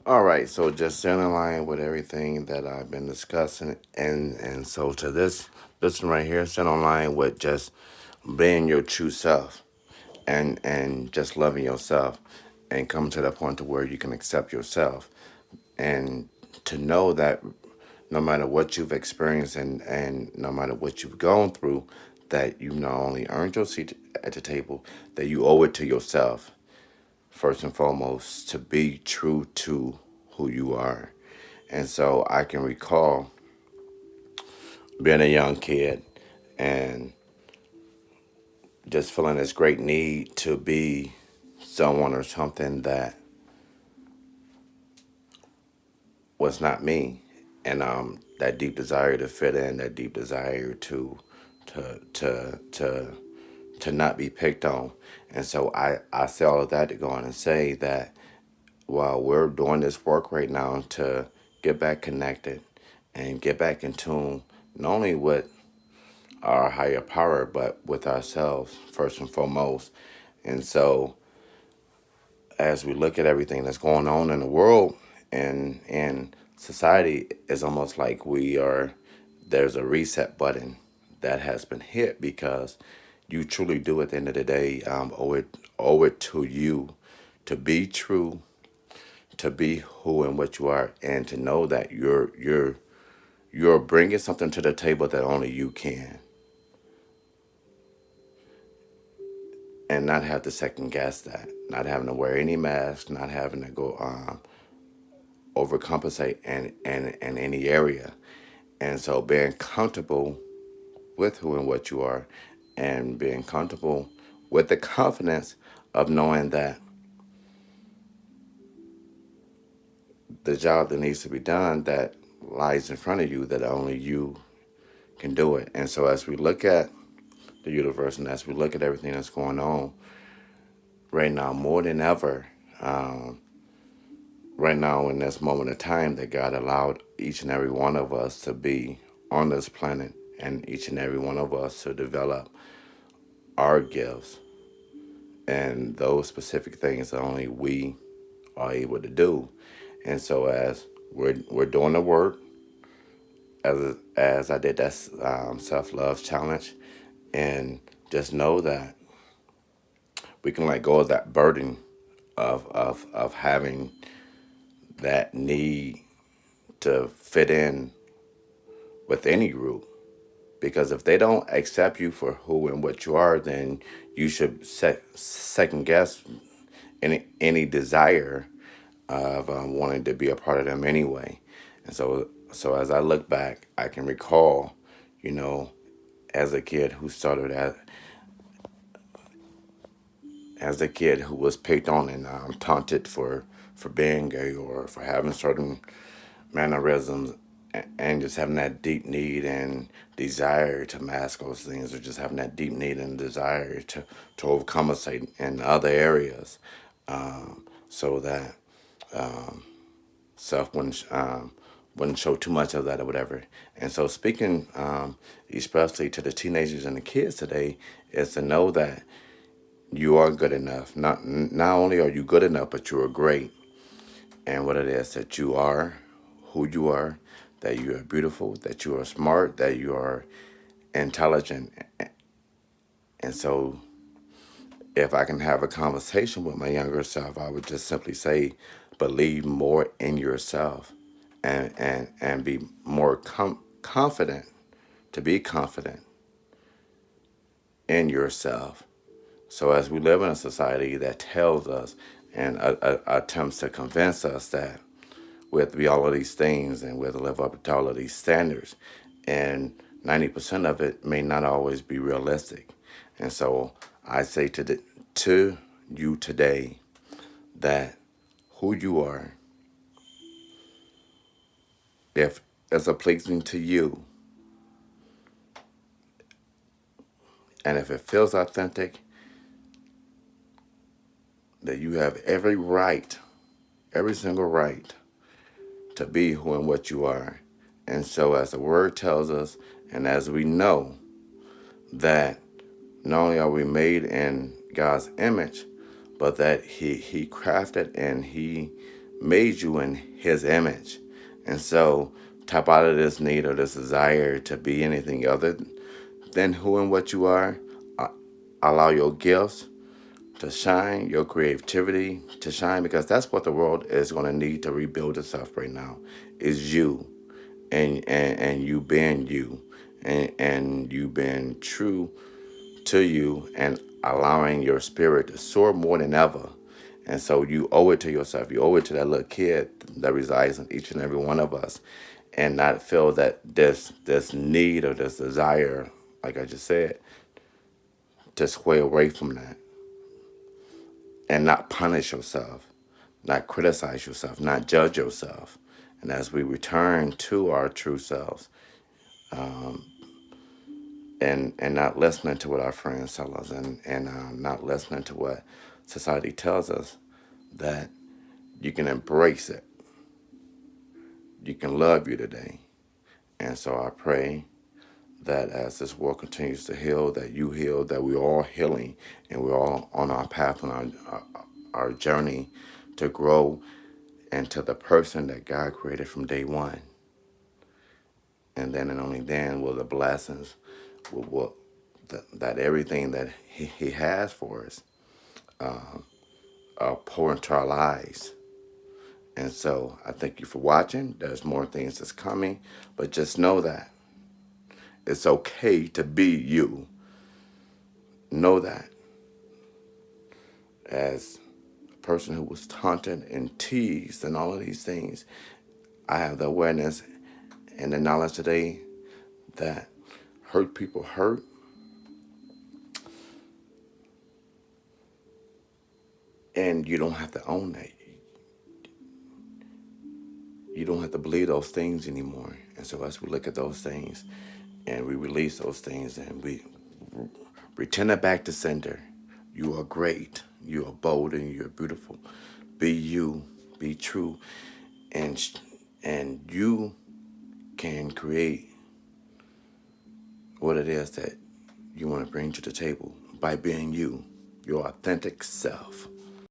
All right, so just in line with everything that I've been discussing, and so to this one right here, sit in line with just being your true self, and just loving yourself, and come to the point to where you can accept yourself, and to know that no matter what you've experienced and no matter what you've gone through, that you not only earned your seat at the table, that you owe it to yourself first and foremost to be true to who you are. And so I can recall being a young kid and just feeling this great need to be someone or something that was not me. And that deep desire to fit in, that deep desire to to to to not be picked on. And so I say all of that to go on and say that while we're doing this work right now to get back connected and get back in tune, not only with our higher power, but with ourselves first and foremost. And so, as we look at everything that's going on in the world and society, it's almost like there's a reset button that has been hit because you truly do at the end of the day owe it to you to be true, to be who and what you are, and to know that you're bringing something to the table that only you can, and not have to second guess that, not having to wear any mask, not having to go overcompensate in any area, and so being comfortable with who and what you are, and being comfortable with the confidence of knowing that the job that needs to be done that lies in front of you, that only you can do it. And so as we look at the universe and as we look at everything that's going on right now, more than ever, um, right now in this moment of time, that God allowed each and every one of us to be on this planet, and each and every one of us to develop our gifts and those specific things that only we are able to do. And so as we're doing the work, as I did that self love challenge, and just know that we can let go of that burden of having that need to fit in with any group. Because if they don't accept you for who and what you are, then you should second guess any desire of wanting to be a part of them anyway. And so as I look back, I can recall, you know, as a kid who started as a kid who was picked on and taunted for being gay or for having certain mannerisms, and just having that deep need and desire to mask those things, or just having that deep need and desire to overcompensate in other areas, so that self wouldn't show too much of that or whatever. And so speaking especially to the teenagers and the kids today, is to know that you are good enough. Not only are you good enough, but you are great. And what it is that you are, who you are, that you are beautiful, that you are smart, that you are intelligent. And so if I can have a conversation with my younger self, I would just simply say, believe more in yourself, and be more confident, to be confident in yourself. So as we live in a society that tells us and attempts to convince us that we have to be all of these things and we have to live up to all of these standards, and 90% of it may not always be realistic. And so I say to you today that who you are, if it's a pleasing to you, and if it feels authentic, that you have every right, every single right to be who and what you are. And so, as the word tells us, and as we know, that not only are we made in God's image, but that He crafted and He made you in his image. And so tap out of this need or this desire to be anything other than who and what you are. Uh, Allow your gifts to shine, your creativity to shine, because that's what the world is going to need to rebuild itself right now, is you, and you being you, and you being true to you, and allowing your spirit to soar more than ever. And so you owe it to yourself. You owe it to that little kid that resides in each and every one of us, and not feel that this need or this desire, like I just said, to sway away from that, and not punish yourself, not criticize yourself, not judge yourself. And as we return to our true selves, and not listening to what our friends tell us, and not listening to what society tells us, that you can embrace it. You can love you today. And so I pray that as this world continues to heal, that you heal, that we're all healing, and we're all on our path, on our journey to grow into the person that God created from day one. And then and only then will the blessings, will that everything that he has for us pour into our lives. And so I thank you for watching. There's more things that's coming, but just know that it's okay to be you. Know that as a person who was taunted and teased and all of these things, I have the awareness and the knowledge today that hurt people hurt, and you don't have to own that. You don't have to believe those things anymore. And so as we look at those things and we release those things and we return it back to sender, you are great, you are bold, and you're beautiful. Be you, be true, and you can create what it is that you want to bring to the table by being you, your authentic self.